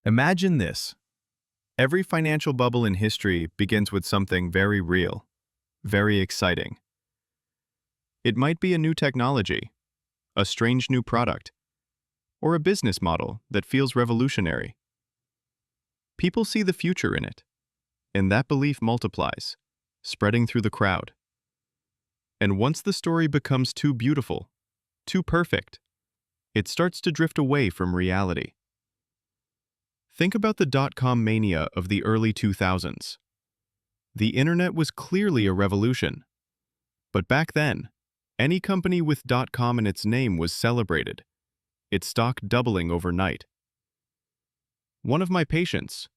Imagine this. Every financial bubble in history begins with something very real, very exciting. It might be a new technology, a strange new product, or a business model that feels revolutionary. People see the future in it, and that belief multiplies, spreading through the crowd. And once the story becomes too beautiful, too perfect, it starts to drift away from reality. Think about the dot-com mania of the early 2000s. The internet was clearly a revolution. But back then, any company with .com in its name was celebrated, its stock doubling overnight. One of my patients,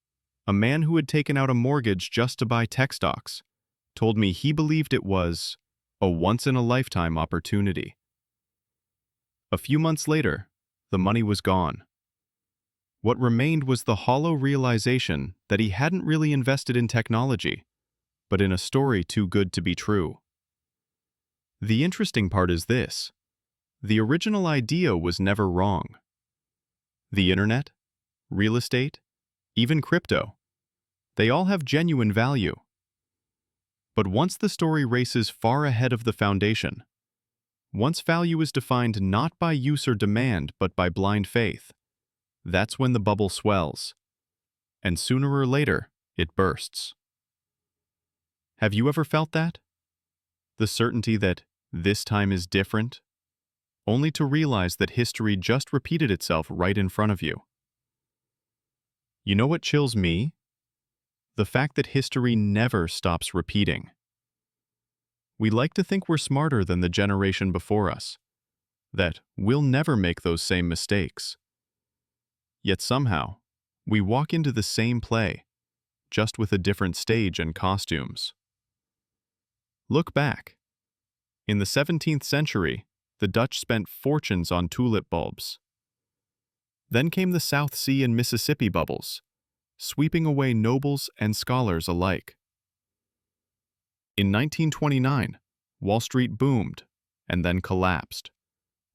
a man who had taken out a mortgage just to buy tech stocks, told me he believed it was a once-in-a-lifetime opportunity. A few months later, the money was gone. What remained was the hollow realization that he hadn't really invested in technology, but in a story too good to be true. The interesting part is this: the original idea was never wrong. The internet, real estate, even crypto, they all have genuine value. But once the story races far ahead of the foundation, once value is defined not by use or demand but by blind faith, that's when the bubble swells, and sooner or later, it bursts. Have you ever felt that? The certainty that this time is different, only to realize that history just repeated itself right in front of you. You know what chills me? The fact that history never stops repeating. We like to think we're smarter than the generation before us, that we'll never make those same mistakes. Yet somehow, we walk into the same play, just with a different stage and costumes. Look back. In the 17th century, the Dutch spent fortunes on tulip bulbs. Then came the South Sea and Mississippi bubbles, sweeping away nobles and scholars alike. In 1929, Wall Street boomed and then collapsed,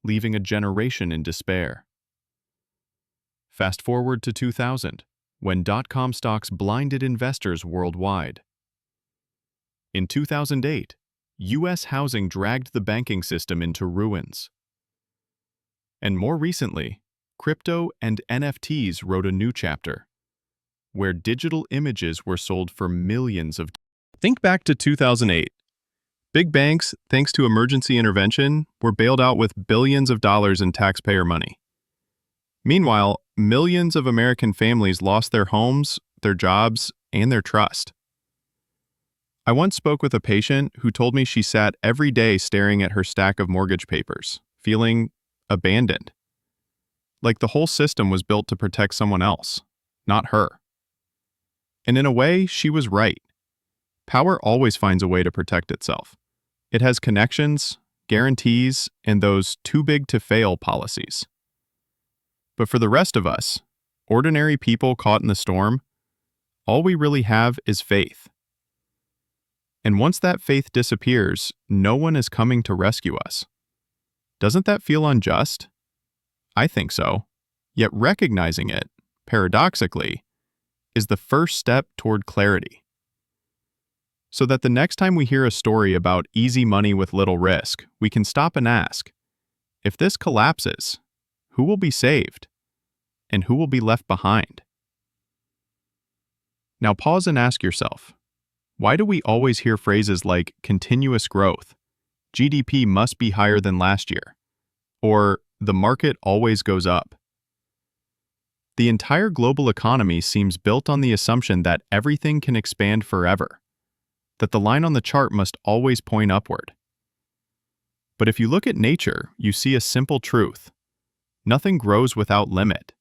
leaving a generation in despair. Fast forward to 2000, when dot-com stocks blinded investors worldwide. In 2008, U.S. housing dragged the banking system into ruins. And more recently, crypto and NFTs wrote a new chapter, where digital images were sold for millions of dollars. Think back to 2008. Big banks, thanks to emergency intervention, were bailed out with billions of dollars in taxpayer money. Meanwhile, millions of American families lost their homes, their jobs, and their trust. I once spoke with a patient who told me she sat every day staring at her stack of mortgage papers, feeling abandoned. Like the whole system was built to protect someone else, not her. And in a way, she was right. Power always finds a way to protect itself. It has connections, guarantees, and those too-big-to-fail policies. But for the rest of us, ordinary people caught in the storm, all we really have is faith. And once that faith disappears, no one is coming to rescue us. Doesn't that feel unjust? I think so. Yet recognizing it, paradoxically, is the first step toward clarity. So that the next time we hear a story about easy money with little risk, we can stop and ask, if this collapses, who will be saved? And who will be left behind? Now pause and ask yourself, why do we always hear phrases like continuous growth, GDP must be higher than last year, or the market always goes up? The entire global economy seems built on the assumption that everything can expand forever, that the line on the chart must always point upward. But if you look at nature, you see a simple truth. Nothing grows without limit.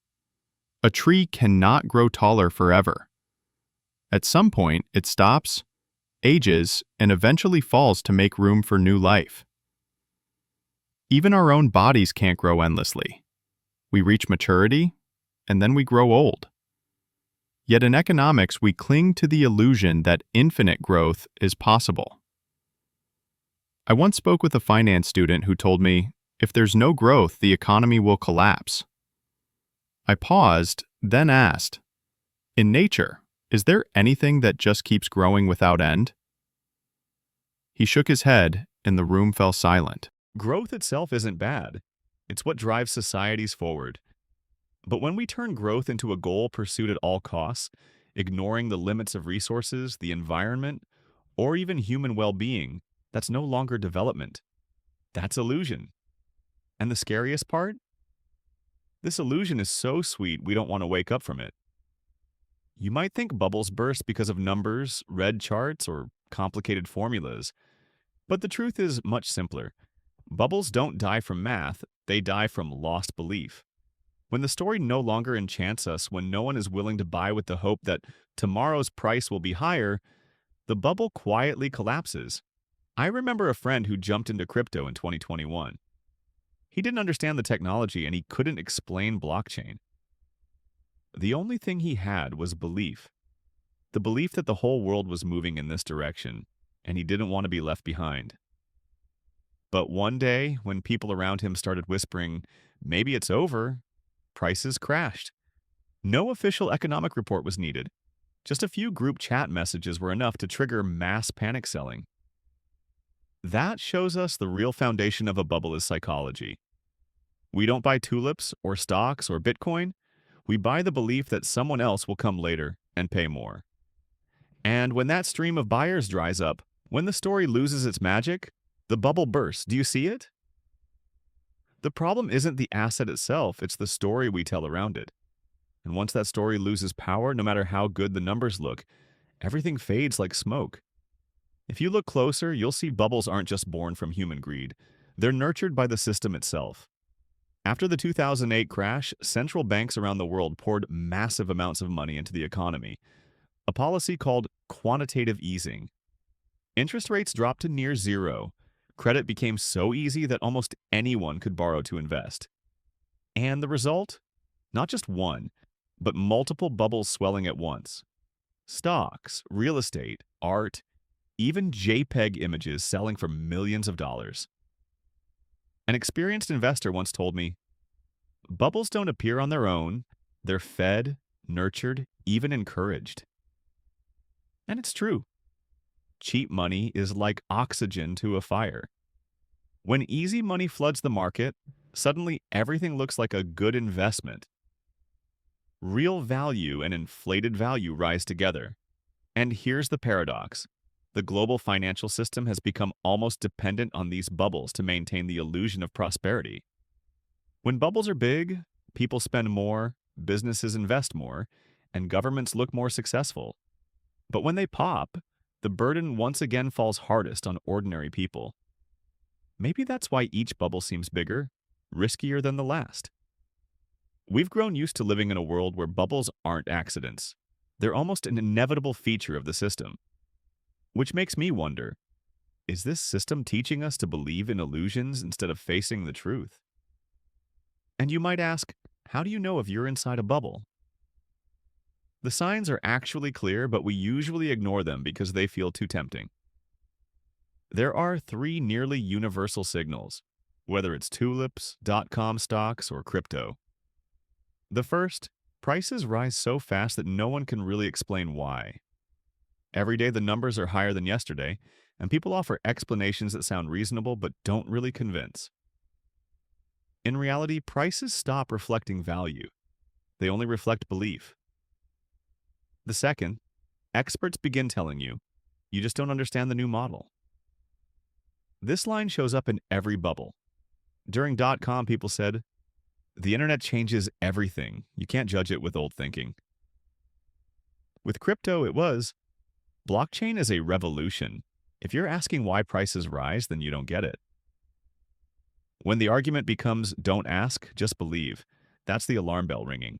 A tree cannot grow taller forever. At some point, it stops, ages, and eventually falls to make room for new life. Even our own bodies can't grow endlessly. We reach maturity, and then we grow old. Yet in economics, we cling to the illusion that infinite growth is possible. I once spoke with a finance student who told me, if there's no growth, the economy will collapse. I paused, then asked, In nature, is there anything that just keeps growing without end? He shook his head, and the room fell silent. Growth itself isn't bad. It's what drives societies forward. But when we turn growth into a goal pursued at all costs, ignoring the limits of resources, the environment, or even human well-being, that's no longer development. That's illusion. And the scariest part? This illusion is so sweet we don't want to wake up from it. You might think bubbles burst because of numbers, red charts, or complicated formulas, but the truth is much simpler. Bubbles don't die from math, they die from lost belief. When the story no longer enchants us, when no one is willing to buy with the hope that tomorrow's price will be higher, the bubble quietly collapses. I remember a friend who jumped into crypto in 2021. He didn't understand the technology and he couldn't explain blockchain. The only thing he had was belief. The belief that the whole world was moving in this direction, and he didn't want to be left behind. But one day, when people around him started whispering, maybe it's over, prices crashed. No official economic report was needed. Just a few group chat messages were enough to trigger mass panic selling. That shows us the real foundation of a bubble is psychology. We don't buy tulips or stocks or Bitcoin. We buy the belief that someone else will come later and pay more. And when that stream of buyers dries up, when the story loses its magic, the bubble bursts. Do you see it? The problem isn't the asset itself, it's the story we tell around it. And once that story loses power, no matter how good the numbers look, everything fades like smoke. If you look closer, you'll see bubbles aren't just born from human greed. They're nurtured by the system itself. After the 2008 crash, central banks around the world poured massive amounts of money into the economy, a policy called quantitative easing. Interest rates dropped to near zero. Credit became so easy that almost anyone could borrow to invest. And the result? Not just one, but multiple bubbles swelling at once. Stocks, real estate, art, even JPEG images selling for millions of dollars. An experienced investor once told me, bubbles don't appear on their own, they're fed, nurtured, even encouraged. And it's true. Cheap money is like oxygen to a fire. When easy money floods the market, suddenly everything looks like a good investment. Real value and inflated value rise together. And here's the paradox. The global financial system has become almost dependent on these bubbles to maintain the illusion of prosperity. When bubbles are big, people spend more, businesses invest more, and governments look more successful. But when they pop, the burden once again falls hardest on ordinary people. Maybe that's why each bubble seems bigger, riskier than the last. We've grown used to living in a world where bubbles aren't accidents. They're almost an inevitable feature of the system. Which makes me wonder, is this system teaching us to believe in illusions instead of facing the truth? And you might ask, how do you know if you're inside a bubble? The signs are actually clear, but we usually ignore them because they feel too tempting. There are three nearly universal signals, whether it's tulips, dot-com stocks, or crypto. The first, prices rise so fast that no one can really explain why. Every day the numbers are higher than yesterday, and people offer explanations that sound reasonable but don't really convince. In reality, prices stop reflecting value. They only reflect belief. The second, experts begin telling you, you just don't understand the new model. This line shows up in every bubble. During dot-com, people said, the internet changes everything. You can't judge it with old thinking. With crypto, it was, blockchain is a revolution. If you're asking why prices rise, then you don't get it. When the argument becomes don't ask, just believe, that's the alarm bell ringing.